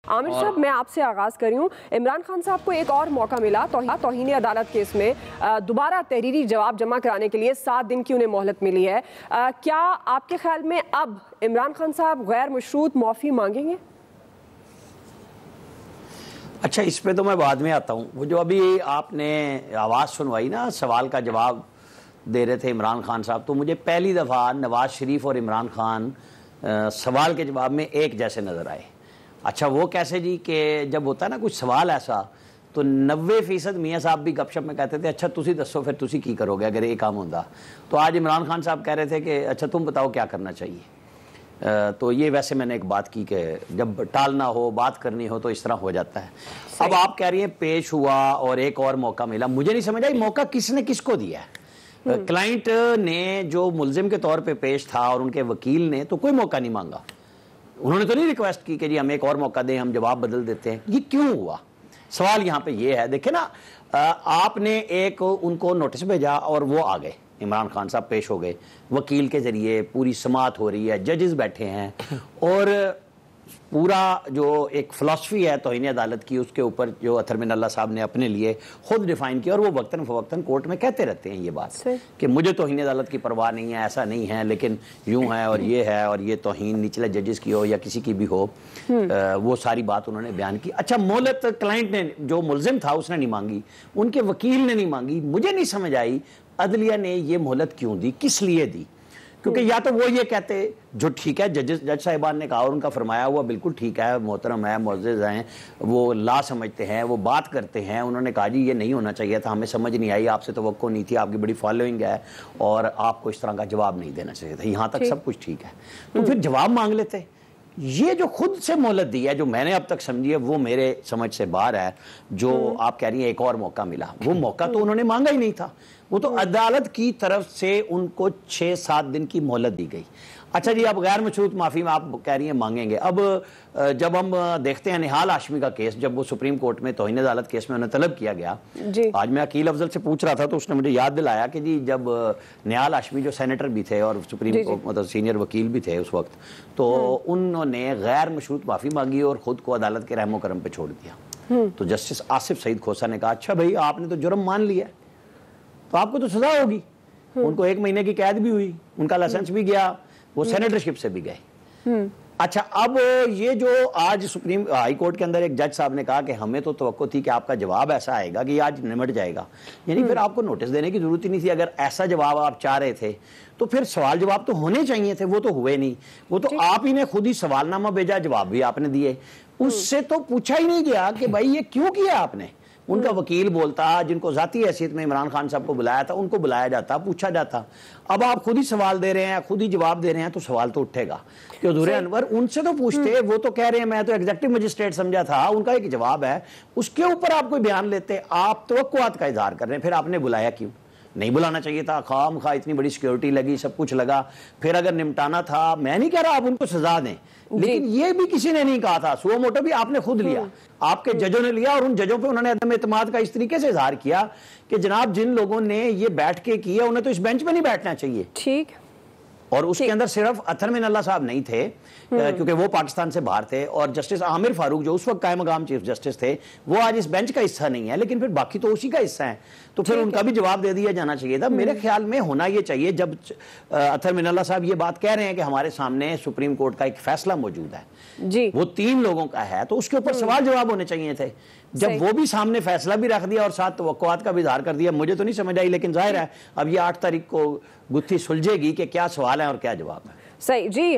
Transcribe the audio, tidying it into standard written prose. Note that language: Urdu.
عامر صاحب میں آپ سے آغاز کر رہی ہوں. عمران خان صاحب کو ایک اور موقع ملا توہین عدالت کیس میں دوبارہ تحریری جواب جمع کرانے کے لیے 7 دن کی انہیں مہلت ملی ہے. کیا آپ کے خیال میں اب عمران خان صاحب غیر مشروط معافی مانگیں گے؟ اچھا، اس پہ تو میں بعد میں آتا ہوں. وہ جو ابھی آپ نے آواز سنوائی نا، سوال کا جواب دے رہے تھے عمران خان صاحب، تو مجھے پہلی دفعہ نواز شریف اور عمران خان سوال کے جواب میں ایک جیسے نظر آئے. اچھا وہ کیسے جی؟ کہ جب ہوتا ہے نا کچھ سوال ایسا تو 90% میاں صاحب بھی گپ شپ میں کہتے تھے اچھا تسی دسو پھر تسی کی کرو گے اگر یہ کام ہوتا. تو آج عمران خان صاحب کہہ رہے تھے کہ اچھا تم بتاؤ کیا کرنا چاہیے. تو یہ ویسے میں نے ایک بات کی کہ جب ٹالنا ہو، بات کرنی ہو تو اس طرح ہو جاتا ہے. اب آپ کہہ رہی ہیں پیش ہوا اور ایک اور موقع ملا. مجھے نہیں سمجھ آئی موقع کس نے کس کو دیا ہے. کلائنٹ نے جو ملزم کے طور پہ پیش تھا اور ان کے وکیل نے تو کوئی موقع نہیں مانگا. انہوں نے تو نہیں ریکویسٹ کی کہ جی ہم ایک اور موقع دیں، ہم جواب بدل دیتے ہیں. یہ کیوں ہوا؟ سوال یہاں پہ یہ ہے. دیکھیں نا، آپ نے ایک ان کو نوٹس بھیجا اور وہ آ گئے، عمران خان صاحب پیش ہو گئے وکیل کے ذریعے، پوری سماعت ہو رہی ہے، ججز بیٹھے ہیں اور پورا جو ایک فلسفی ہے توہین عدالت کی اس کے اوپر جو اطہر من اللہ صاحب نے اپنے لیے خود ڈیفائن کیا، اور وہ وقتاً فوقتاً کورٹ میں کہتے رہتے ہیں یہ بات کہ مجھے توہین عدالت کی پرواہ نہیں ہے، ایسا نہیں ہے، لیکن یوں ہے اور یہ توہین نچلے ججز کی ہو یا کسی کی بھی ہو، وہ ساری بات انہوں نے بیان کی. اچھا مہلت کلائنٹ نے، جو ملزم تھا اس نے نہیں مانگی، ان کے وکیل نے نہیں مانگی. مجھے نہیں سمجھ آئی عدلیہ نے یہ مہلت کیوں دی، کس لیے دی؟ کیونکہ یا تو وہ یہ کہتے جو ٹھیک ہے، جج صاحبان نے کہا اور ان کا فرمایا ہوا بالکل ٹھیک ہے، محترم ہے، معزز ہیں، وہ لا سمجھتے ہیں، وہ بات کرتے ہیں، انہوں نے کہا جی یہ نہیں ہونا چاہیے تھا، ہمیں سمجھ نہیں آئی، آپ سے توقع نہیں تھی، آپ کی بڑی فالوئنگ ہے اور آپ کو اس طرح کا جواب نہیں دینا چاہیے تھا، یہاں تک سب کچھ ٹھیک ہے. تو پھر جواب مانگ لیتے. یہ جو خود سے مہلت دی ہے، جو میں نے اب تک سمجھی ہے، وہ میرے سمجھ سے باہر ہے. جو آپ کہہ رہی ہیں ایک اور موقع ملا، وہ موقع تو انہوں نے مانگا ہی نہیں تھا. وہ تو عدالت کی طرف سے ان کو 6-7 دن کی مہلت دی گئی. اچھا جی، اب غیر مشروط معافی میں آپ کہہ رہی ہیں مانگیں گے. اب جب ہم دیکھتے ہیں نہال ہاشمی کا کیس، جب وہ سپریم کورٹ میں توہین عدالت کیس میں انہیں طلب کیا گیا، آج میں عقیل افضل سے پوچھ رہا تھا تو اس نے مجھے یاد دلایا کہ جی جب نہال ہاشمی جو سینیٹر بھی تھے اور سپریم کورٹ مطلب سینئر وکیل بھی تھے اس وقت، تو انہوں نے غیر مشروط معافی مانگی اور خود کو عدالت کے رحم و کرم پہ چھوڑ دیا. تو جسٹس آصف سعید کھوسہ نے کہا اچھا بھائی آپ نے تو جرم مان لیا تو آپ کو تو سزا ہوگی. ان کو 1 مہینے کی قید بھی ہوئی، ان کا لائسنس بھی گیا، وہ سینیٹرشپ سے بھی گئے. اچھا اب یہ جو آج سپریم ہائی کورٹ کے اندر ایک جج صاحب نے کہا کہ ہمیں تو توقع تھی کہ آپ کا جواب ایسا آئے گا کہ یہ آج نمٹ جائے گا، یعنی پھر آپ کو نوٹس دینے کی ضرورت ہی نہیں تھی. اگر ایسا جواب آپ چاہ رہے تھے تو پھر سوال جواب تو ہونے چاہیے تھے، وہ تو ہوئے نہیں. وہ تو آپ ہی نے خود ہی سوال نامہ بھیجا، جواب بھی آپ نے دیے، اس سے تو پوچھا ہی نہیں گیا کہ بھائی یہ کیوں کیا آپ نے. ان کا وکیل بولتا، جن کو ذاتی حیثیت میں عمران خان صاحب کو بلایا تھا ان کو بلایا جاتا، پوچھا جاتا. اب آپ خود ہی سوال دے رہے ہیں، خود ہی جواب دے رہے ہیں، تو سوال تو اٹھے گا کہ حضور انور ان سے تو پوچھتے. وہ تو کہہ رہے ہیں میں تو ایگزیکٹو مجسٹریٹ سمجھا تھا، ان کا ایک جواب ہے، اس کے اوپر آپ کوئی بیان لیتے. آپ توقعات کا اظہار کر رہے ہیں، پھر آپ نے بلایا کیوں؟ نہیں بلانا چاہیے تھا، خام خواہ اتنی بڑی سیکیورٹی لگی، سب کچھ لگا. پھر اگر نمٹانا تھا، میں نہیں کہہ رہا آپ ان کو سزا دیں، لیکن یہ بھی کسی نے نہیں کہا تھا، سو موٹو بھی آپ نے خود لیا، آپ کے ججوں نے لیا، اور ان ججوں پہ انہوں نے عدم اعتماد کا اس طریقے سے اظہار کیا کہ جناب جن لوگوں نے یہ بیٹھ کے کیا انہیں تو اس بینچ پہ نہیں بیٹھنا چاہیے. ٹھیک. اور اس کے اندر صرف اطہر من اللہ صاحب نہیں تھے کیونکہ وہ پاکستان سے باہر تھے، اور جسٹس عامر فاروق جو اس وقت قائم مقام چیف جسٹس تھے وہ آج اس بینچ کا حصہ نہیں ہے، لیکن پھر باقی تو اسی کا حصہ ہیں، تو پھر ان کا بھی جواب دے دیا جانا چاہیے تھا. میرے خیال میں ہونا یہ چاہیے جب اطہر من اللہ صاحب یہ بات کہہ رہے ہیں کہ ہمارے سامنے سپریم کورٹ کا ایک فیصلہ موجود ہے، وہ 3 لوگوں کا ہے، تو اس کے اوپر سوال جواب ہونے چاہیے تھے. جب وہ بھی سامنے فیصلہ بھی رکھ دیا اور ساتھ توقعات کا بھی اظہار کر دیا، مجھے تو نہیں سمجھ آئی، لیکن ظاہر ہے اب یہ 8 تاریخ کو گتھی سلجھے گی کہ کیا سوال ہے اور کیا جواب ہے. صحیح جی.